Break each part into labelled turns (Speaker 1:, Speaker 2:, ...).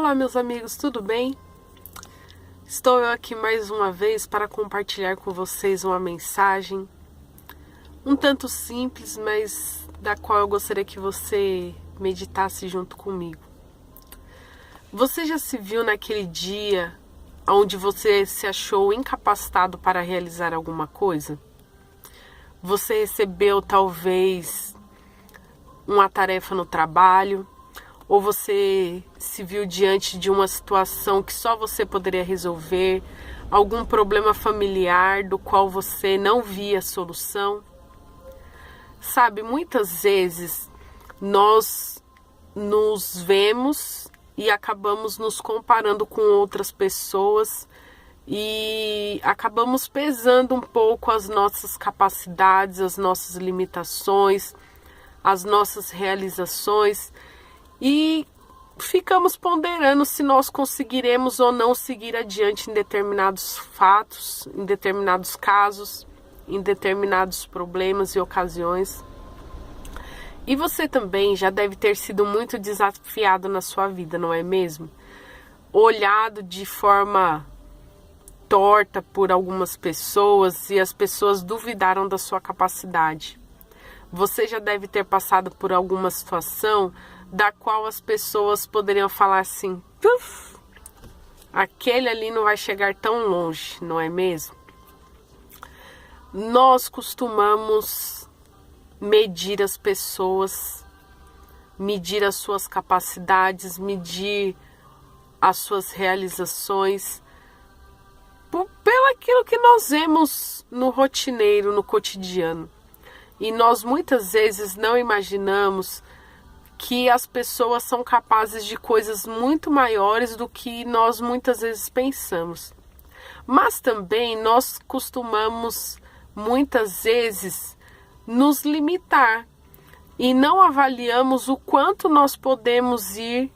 Speaker 1: Olá, meus amigos, tudo bem? Estou eu aqui mais uma vez para compartilhar com vocês uma mensagem um tanto simples, mas da qual eu gostaria que você meditasse junto comigo. Você já se viu naquele dia onde você se achou incapacitado para realizar alguma coisa? Você recebeu talvez uma tarefa no trabalho, ou você se viu diante de uma situação que só você poderia resolver, algum problema familiar do qual você não via solução. Sabe, muitas vezes nós nos vemos e acabamos nos comparando com outras pessoas e acabamos pesando um pouco as nossas capacidades, as nossas limitações, as nossas realizações. E ficamos ponderando se nós conseguiremos ou não seguir adiante em determinados fatos, em determinados casos, em determinados problemas e ocasiões. E você também já deve ter sido muito desafiado na sua vida, não é mesmo? Olhado de forma torta por algumas pessoas e as pessoas duvidaram da sua capacidade. Você já deve ter passado por alguma situação da qual as pessoas poderiam falar assim: aquele ali não vai chegar tão longe, não é mesmo? Nós costumamos medir as pessoas, medir as suas capacidades, medir as suas realizações pelo aquilo que nós vemos no rotineiro, no cotidiano. E nós muitas vezes não imaginamos que as pessoas são capazes de coisas muito maiores do que nós muitas vezes pensamos. Mas também nós costumamos muitas vezes nos limitar e não avaliamos o quanto nós podemos ir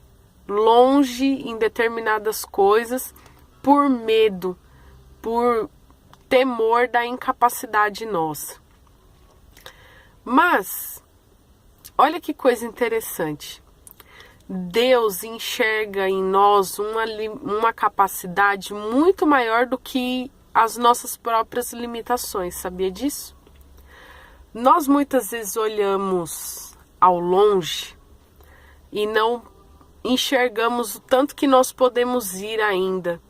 Speaker 1: longe em determinadas coisas por medo, por temor da incapacidade nossa. Mas olha que coisa interessante. Deus enxerga em nós uma capacidade muito maior do que as nossas próprias limitações. Sabia disso? Nós muitas vezes olhamos ao longe e não enxergamos o tanto que nós podemos ir ainda.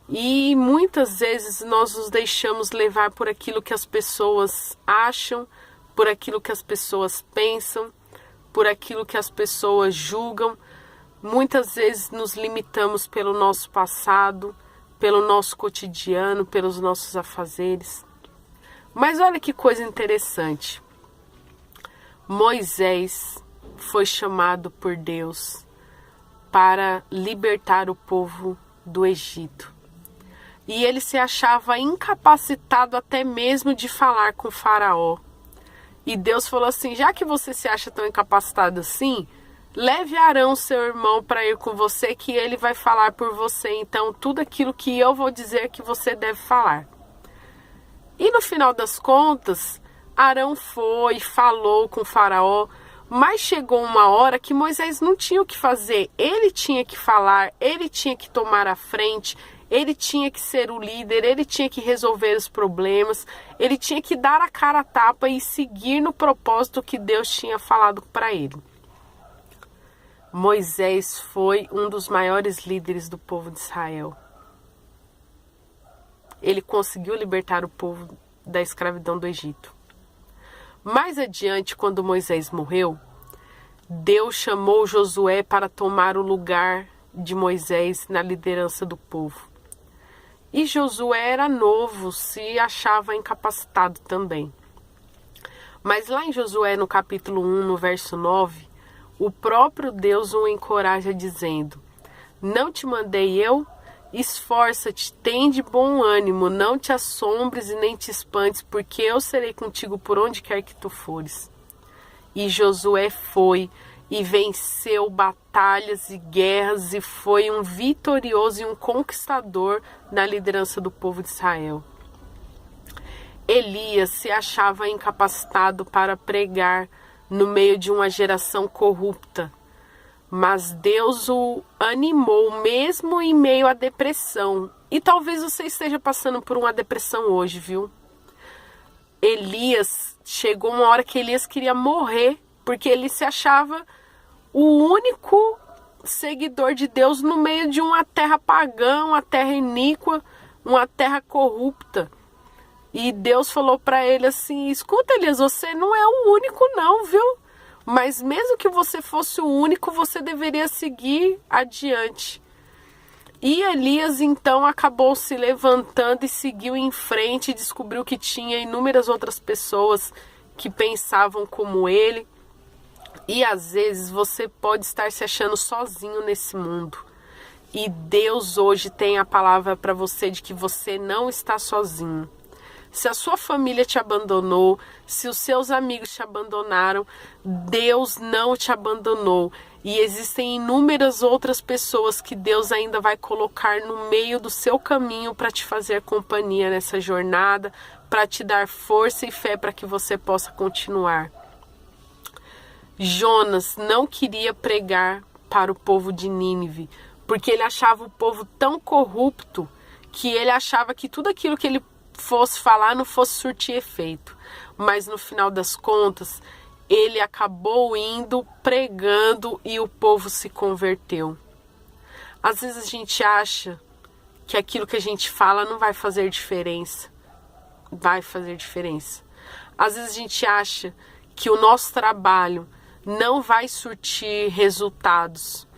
Speaker 1: E muitas vezes nós nos deixamos levar por aquilo que as pessoas acham, por aquilo que as pessoas pensam, por aquilo que as pessoas julgam. Muitas vezes nos limitamos pelo nosso passado, pelo nosso cotidiano, pelos nossos afazeres. Mas olha que coisa interessante. Moisés foi chamado por Deus para libertar o povo do Egito. E ele se achava incapacitado até mesmo de falar com Faraó. E Deus falou assim: já que você se acha tão incapacitado assim, leve Arão, seu irmão, para ir com você, que ele vai falar por você. Então, tudo aquilo que eu vou dizer que você deve falar. E no final das contas, Arão foi, falou com Faraó, mas chegou uma hora que Moisés não tinha o que fazer. Ele tinha que falar, ele tinha que tomar a frente, ele tinha que ser o líder, ele tinha que resolver os problemas, ele tinha que dar a cara a tapa e seguir no propósito que Deus tinha falado para ele. Moisés foi um dos maiores líderes do povo de Israel. Ele conseguiu libertar o povo da escravidão do Egito. Mais adiante, quando Moisés morreu, Deus chamou Josué para tomar o lugar de Moisés na liderança do povo. E Josué era novo, se achava incapacitado também. Mas lá em Josué, no capítulo 1, no verso 9, o próprio Deus o encoraja dizendo: não te mandei eu? Esforça-te, tem de bom ânimo, não te assombres e nem te espantes, porque eu serei contigo por onde quer que tu fores. E Josué foi e venceu batalhas e guerras e foi um vitorioso e um conquistador na liderança do povo de Israel. Elias se achava incapacitado para pregar no meio de uma geração corrupta, Mas Deus o animou mesmo em meio à depressão. E talvez você esteja passando por uma depressão hoje, viu? Elias, chegou uma hora que Elias queria morrer, porque ele se achava o único seguidor de Deus no meio de uma terra pagã, uma terra iníqua, uma terra corrupta. E Deus falou para ele assim: escuta, Elias, você não é o único não, viu? Mas mesmo que você fosse o único, você deveria seguir adiante. E Elias então acabou se levantando e seguiu em frente e descobriu que tinha inúmeras outras pessoas que pensavam como ele. E às vezes você pode estar se achando sozinho nesse mundo. E Deus hoje tem a palavra para você de que você não está sozinho. Se a sua família te abandonou, se os seus amigos te abandonaram, Deus não te abandonou. E existem inúmeras outras pessoas que Deus ainda vai colocar no meio do seu caminho para te fazer companhia nessa jornada, para te dar força e fé para que você possa continuar. Jonas não queria pregar para o povo de Nínive, porque ele achava o povo tão corrupto que ele achava que tudo aquilo que ele fosse falar não fosse surtir efeito. Mas no final das contas, ele acabou indo, pregando e o povo se converteu. Às vezes a gente acha que aquilo que a gente fala não vai fazer diferença. Vai fazer diferença. Às vezes a gente acha que o nosso trabalho não vai surtir resultados.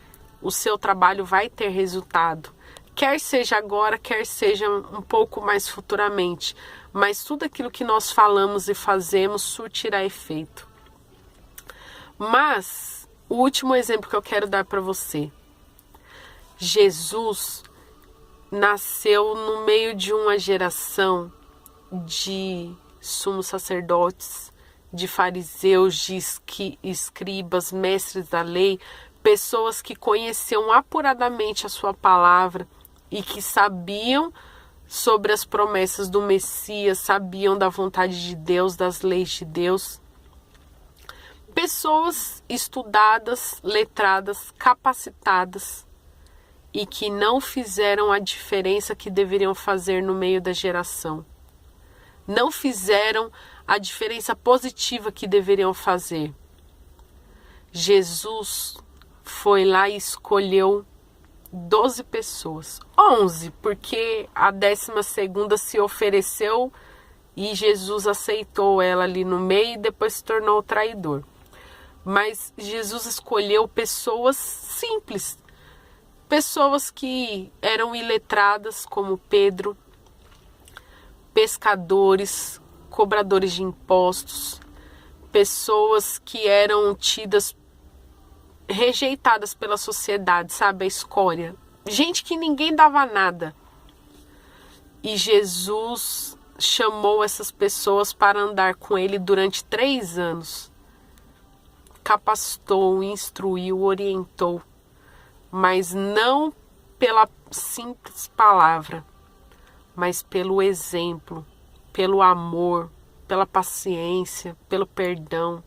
Speaker 1: O seu trabalho vai ter resultado. Quer seja agora, quer seja um pouco mais futuramente. Mas tudo aquilo que nós falamos e fazemos surtirá efeito. Mas o último exemplo que eu quero dar para você. Jesus nasceu no meio de uma geração de sumos sacerdotes, de fariseus, de escribas, mestres da lei, pessoas que conheciam apuradamente a sua palavra e que sabiam sobre as promessas do Messias, sabiam da vontade de Deus, das leis de Deus. Pessoas estudadas, letradas, capacitadas e que não fizeram a diferença que deveriam fazer no meio da geração. Não fizeram a diferença positiva que deveriam fazer. Jesus foi lá e escolheu 12 pessoas. 11, porque a 12ª se ofereceu e Jesus aceitou ela ali no meio e depois se tornou traidor. Mas Jesus escolheu pessoas simples, pessoas que eram iletradas, como Pedro, pescadores, cobradores de impostos, pessoas que eram tidas, rejeitadas pela sociedade, sabe, a escória, gente que ninguém dava nada. E Jesus chamou essas pessoas para andar com ele durante 3 anos. Capacitou, instruiu, orientou, mas não pela simples palavra, mas pelo exemplo, pelo amor, pela paciência, pelo perdão.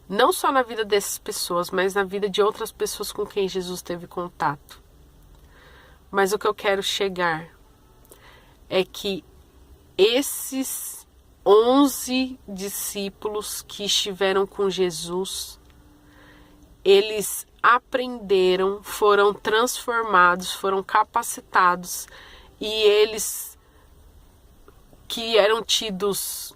Speaker 1: Não só na vida dessas pessoas, mas na vida de outras pessoas com quem Jesus teve contato. Mas o que eu quero chegar é que esses 11 discípulos que estiveram com Jesus, eles aprenderam, foram transformados, foram capacitados, e eles que eram tidos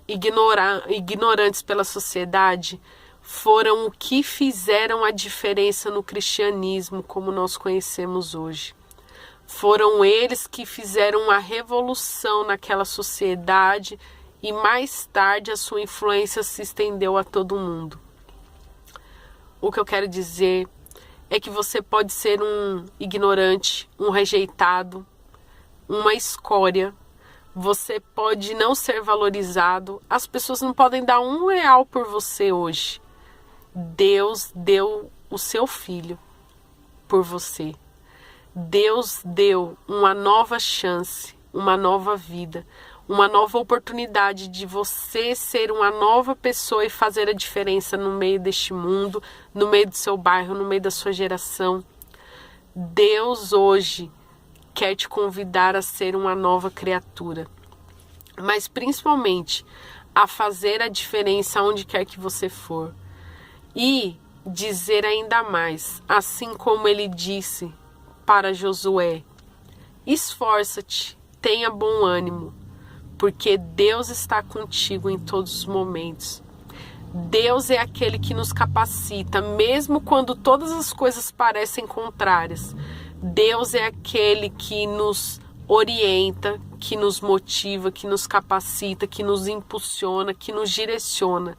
Speaker 1: ignorantes pela sociedade, foram o que fizeram a diferença no cristianismo como nós conhecemos hoje. Foram eles que fizeram a revolução naquela sociedade e mais tarde a sua influência se estendeu a todo mundo. O que eu quero dizer é que você pode ser um ignorante, um rejeitado, uma escória. Você pode não ser valorizado. As pessoas não podem dar R$1 por você hoje. Deus deu o seu filho por você. Deus deu uma nova chance, uma nova vida, uma nova oportunidade de você ser uma nova pessoa e fazer a diferença no meio deste mundo, no meio do seu bairro, no meio da sua geração. Deus hoje quer te convidar a ser uma nova criatura, mas principalmente a fazer a diferença onde quer que você for. E dizer ainda mais, assim como ele disse para Josué: esforça-te, tenha bom ânimo, porque Deus está contigo em todos os momentos. Deus é aquele que nos capacita, mesmo quando todas as coisas parecem contrárias. Deus é aquele que nos orienta, que nos motiva, que nos capacita, que nos impulsiona, que nos direciona.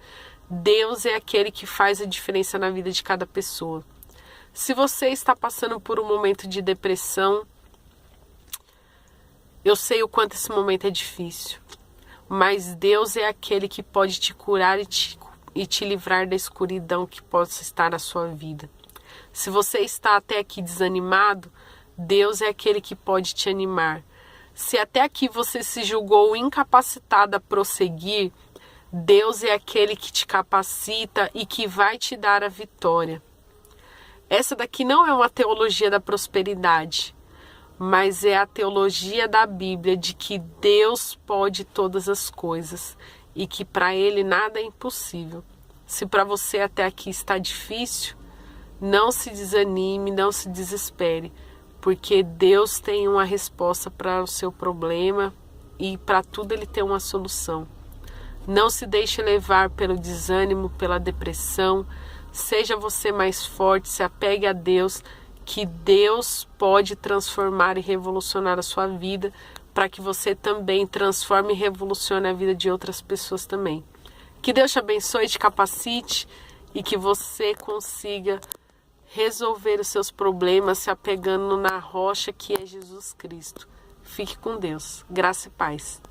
Speaker 1: Deus é aquele que faz a diferença na vida de cada pessoa. Se você está passando por um momento de depressão, eu sei o quanto esse momento é difícil, mas Deus é aquele que pode te curar e te livrar da escuridão que possa estar na sua vida. Se você está até aqui desanimado, Deus é aquele que pode te animar. Se até aqui você se julgou incapacitado a prosseguir, Deus é aquele que te capacita e que vai te dar a vitória. Essa daqui não é uma teologia da prosperidade, mas é a teologia da Bíblia de que Deus pode todas as coisas e que para Ele nada é impossível. Se para você até aqui está difícil, não se desanime, não se desespere, porque Deus tem uma resposta para o seu problema e para tudo Ele tem uma solução. Não se deixe levar pelo desânimo, pela depressão. Seja você mais forte, se apegue a Deus, que Deus pode transformar e revolucionar a sua vida, para que você também transforme e revolucione a vida de outras pessoas também. Que Deus te abençoe, te capacite e que você consiga resolver os seus problemas se apegando na rocha que é Jesus Cristo. Fique com Deus. Graça e paz.